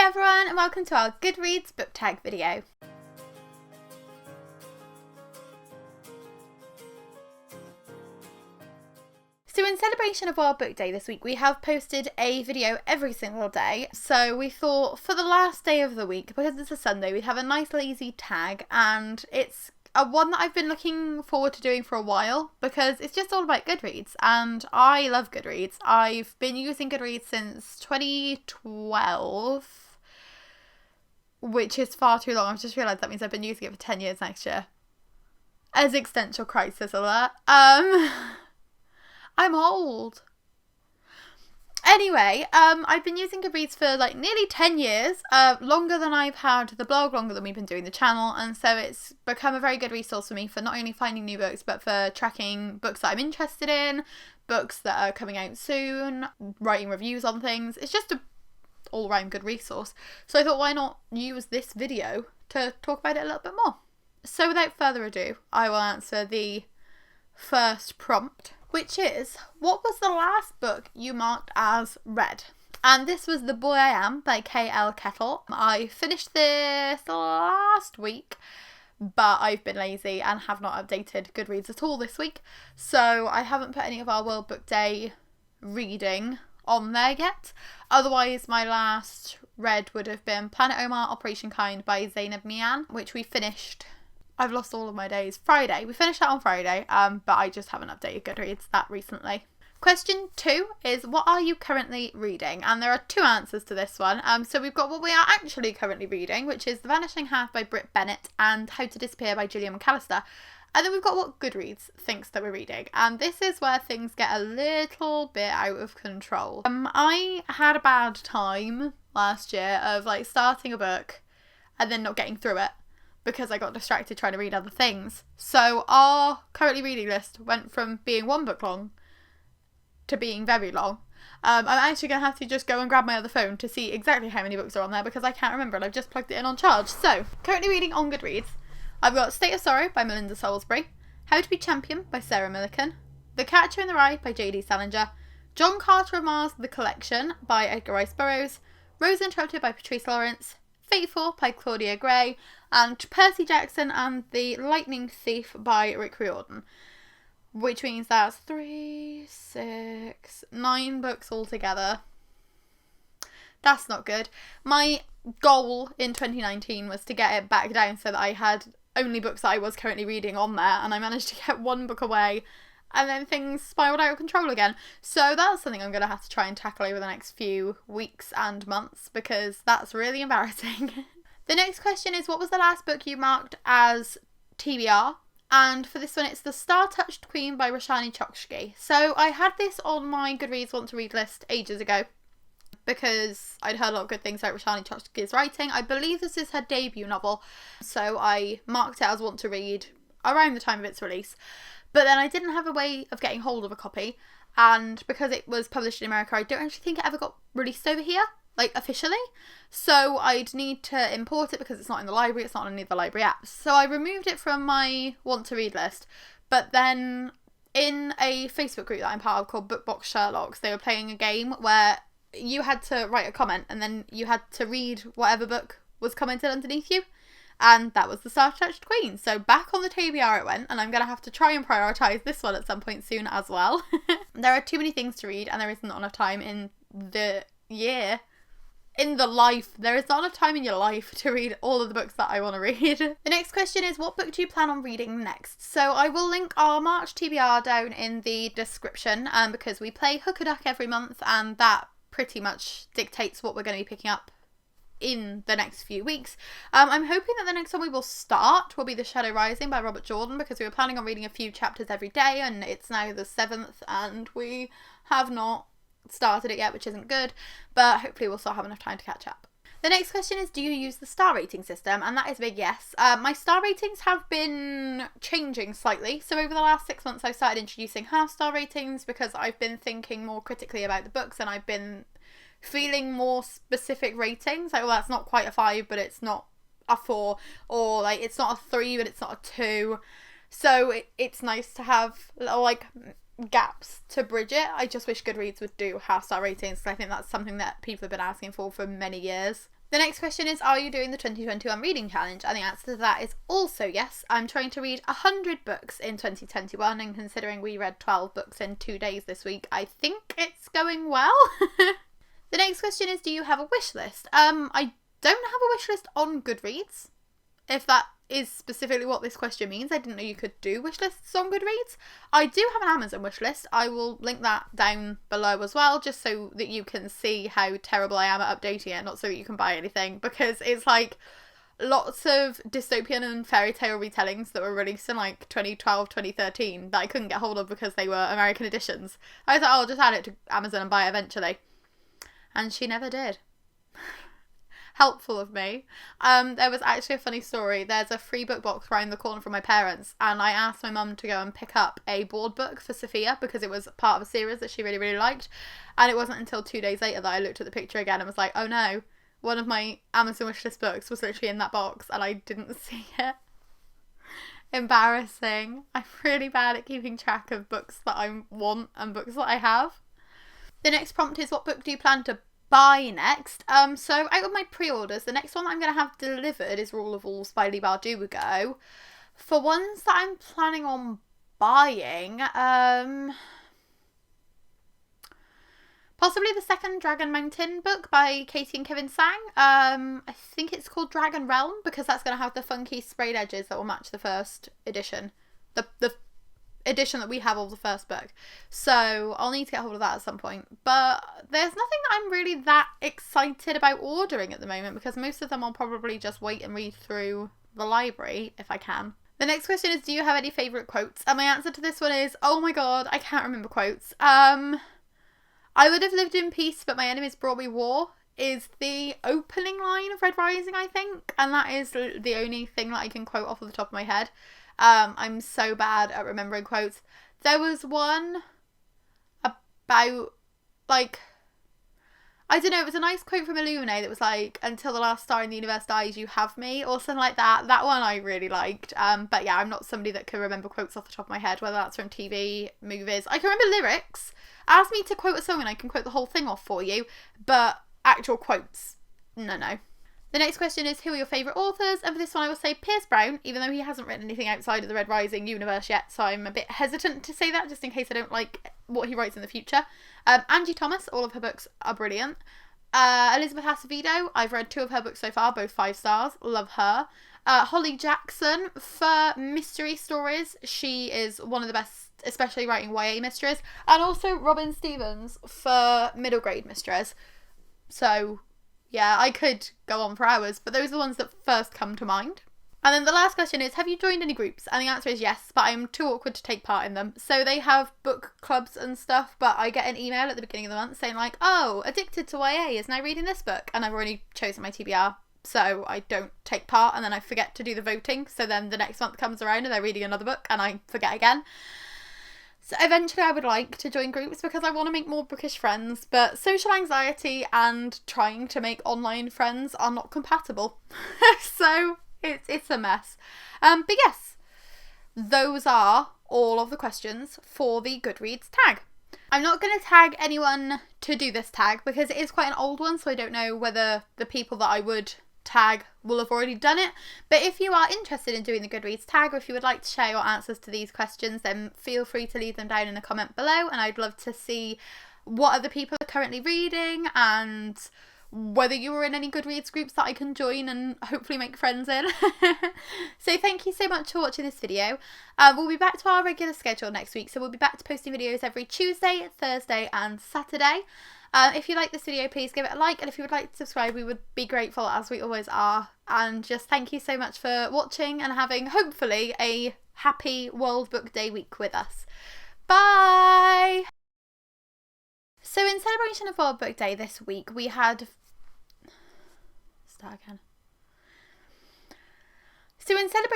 Hey everyone, and welcome to our Goodreads book tag video. So in celebration of World Book Day this week, we have posted a video every single day. So we thought for the last day of the week, because it's a Sunday, we'd have a nice lazy tag, and it's a one that I've been looking forward to doing for a while because it's just all about Goodreads, and I love Goodreads. I've been using Goodreads since 2012, which is far too long. I've just realised that means I've been using it for 10 years next year. Existential crisis alert. I'm old. Anyway, I've been using Goodreads for like nearly 10 years, longer than I've had the blog, longer than we've been doing the channel, and so it's become a very good resource for me for not only finding new books, but for tracking books that I'm interested in, books that are coming out soon, writing reviews on things. It's just a all-around good resource. So I thought, why not use this video to talk about it a little bit more? So without further ado, I will answer the first prompt, which is, what was the last book you marked as read? And this was The Boy I Am by K.L. Kettle. I finished this last week, but I've been lazy and have not updated Goodreads at all this week, so I haven't put any of our World Book Day reading on there yet. Otherwise, my last read would have been Planet Omar Operation Kind by Zainab Mian, which we finished. I've lost all of my days. Friday. We finished that on Friday, but I just haven't updated Goodreads that recently. Question 2 is, what are you currently reading? And there are two answers to this one. So we've got what we are actually currently reading, which is The Vanishing Half by Brit Bennett and How to Disappear by Gillian McAllister. And then we've got what Goodreads thinks that we're reading. And this is where things get a little bit out of control. I had a bad time last year of like starting a book and then not getting through it, because I got distracted trying to read other things. So our currently reading list went from being one book long to being very long. I'm actually going to have to just go and grab my other phone to see exactly how many books are on there because I can't remember and I've just plugged it in on charge. So, currently reading on Goodreads, I've got State of Sorrow by Melinda Salisbury, How to Be Champion by Sarah Millican, The Catcher in the Rye by J.D. Salinger, John Carter of Mars, The Collection by Edgar Rice Burroughs, Rose Interrupted by Patrice Lawrence, Fateful by Claudia Gray, and Percy Jackson and the Lightning Thief by Rick Riordan. Which means that's 3, 6, 9 books altogether. That's not good. My goal in 2019 was to get it back down so that I had only books that I was currently reading on there, and I managed to get one book away, and then things spiraled out of control again. So that's something I'm going to have to try and tackle over the next few weeks and months, because that's really embarrassing. The next question is, what was the last book you marked as TBR? And for this one, it's The Star-Touched Queen by Roshani Chokshi. So I had this on my Goodreads Want to Read list ages ago because I'd heard a lot of good things about Roshani Chokshi's writing. I believe this is her debut novel, so I marked it as Want to Read around the time of its release. But then I didn't have a way of getting hold of a copy, and because it was published in America, I don't actually think it ever got released over here, like officially. So I'd need to import it because it's not in the library, it's not on any of the library apps. So I removed it from my Want to Read list, but then in a Facebook group that I'm part of called Bookbox Sherlocks, they were playing a game where you had to write a comment and then you had to read whatever book was commented underneath you. And that was The Star-Touched Queen. So back on the TBR it went, and I'm going to have to try and prioritise this one at some point soon as well. There are too many things to read, and there isn't enough time in the year. In the life. There is not enough time in your life to read all of the books that I want to read. The next question is, what book do you plan on reading next? So I will link our March TBR down in the description, because we play Hook a Duck every month, and that pretty much dictates what we're going to be picking up in the next few weeks. I'm hoping that the next one we will start will be The Shadow Rising by Robert Jordan, because we were planning on reading a few chapters every day, and it's now the 7th and we have not started it yet, which isn't good, but hopefully we'll still have enough time to catch up. The next question is, do you use the star rating system? And that is a big yes. My star ratings have been changing slightly. So over the last 6 months I've started introducing half star ratings because I've been thinking more critically about the books, and I've been feeling more specific ratings, like, well, that's not quite a 5 but it's not a 4, or like it's not a 3 but it's not a 2. So it's nice to have little like gaps to bridge it. I just wish Goodreads would do half star ratings because I think that's something that people have been asking for many years. The next question is, are you doing the 2021 reading challenge? And the answer to that is also yes. I'm trying to read 100 books in 2021, and considering we read 12 books in 2 days this week, I think it's going well. The next question is, do you have a wish list? I don't have a wish list on Goodreads, if that is specifically what this question means. I didn't know you could do wish lists on Goodreads. I do have an Amazon wish list. I will link that down below as well, just so that you can see how terrible I am at updating it, not so that you can buy anything, because it's like lots of dystopian and fairy tale retellings that were released in like 2012, 2013 that I couldn't get hold of because they were American editions. I thought I'll just add it to Amazon and buy it eventually. And she never did. Helpful of me. There was actually a funny story. There's a free book box around the corner from my parents, and I asked my mum to go and pick up a board book for Sophia because it was part of a series that she really, really liked. And it wasn't until 2 days later that I looked at the picture again and was like, oh no, one of my Amazon wishlist books was literally in that box and I didn't see it. Embarrassing. I'm really bad at keeping track of books that I want and books that I have. The next prompt is, what book do you plan to buy next? So out of my pre-orders, the next one that I'm going to have delivered is Rule of Wolves by Leigh Bardugo. For ones that I'm planning on buying, possibly the second Dragon Mountain book by Katie and Kevin Sang. I think it's called Dragon Realm because that's going to have the funky sprayed edges that will match the first edition. The edition that we have of the first book. So I'll need to get hold of that at some point. But there's nothing that I'm really that excited about ordering at the moment because most of them I'll probably just wait and read through the library if I can. The next question is, do you have any favourite quotes? And my answer to this one is, oh my god, I can't remember quotes. I would have lived in peace, but my enemies brought me war is the opening line of Red Rising, I think. And that is the only thing that I can quote off of the top of my head. I'm so bad at remembering quotes. There was one about, like, I don't know, it was a nice quote from Illumine that was like, until the last star in the universe dies, you have me, or something like that. That one I really liked. But yeah, I'm not somebody that can remember quotes off the top of my head, whether that's from TV, movies. I can remember lyrics. Ask me to quote a song and I can quote the whole thing off for you, but actual quotes, no. The next question is, who are your favourite authors? And for this one I will say Pierce Brown, even though he hasn't written anything outside of the Red Rising universe yet, so I'm a bit hesitant to say that just in case I don't like what he writes in the future. Angie Thomas, all of her books are brilliant. Elizabeth Acevedo, I've read 2 of her books so far, both 5 stars, love her. Holly Jackson, for mystery stories, she is one of the best, especially writing YA mysteries. And also Robin Stevens for middle grade mysteries. So yeah, I could go on for hours, but those are the ones that first come to mind. And then the last question is, have you joined any groups? And the answer is yes, but I'm too awkward to take part in them. So they have book clubs and stuff, but I get an email at the beginning of the month saying like, oh, Addicted to YA is now reading this book. And I've already chosen my TBR, so I don't take part, and then I forget to do the voting. So then the next month comes around and they're reading another book and I forget again. So eventually I would like to join groups because I want to make more bookish friends, but social anxiety and trying to make online friends are not compatible. So it's a mess. But yes, those are all of the questions for the Goodreads tag. I'm not going to tag anyone to do this tag because it is quite an old one, so I don't know whether the people that I would tag will have already done it. But if you are interested in doing the Goodreads tag, or if you would like to share your answers to these questions, then feel free to leave them down in a comment below, and I'd love to see what other people are currently reading and whether you were in any Goodreads groups that I can join and hopefully make friends in. So thank you so much for watching this video. We'll be back to our regular schedule next week, so we'll be back to posting videos every Tuesday, Thursday and Saturday. If you like this video, please give it a like, and if you would like to subscribe, we would be grateful, as we always are. And just thank you so much for watching and having, hopefully, a happy World Book Day week with us. Bye! So in celebration of World Book Day this week, we had... Start again. So in celebration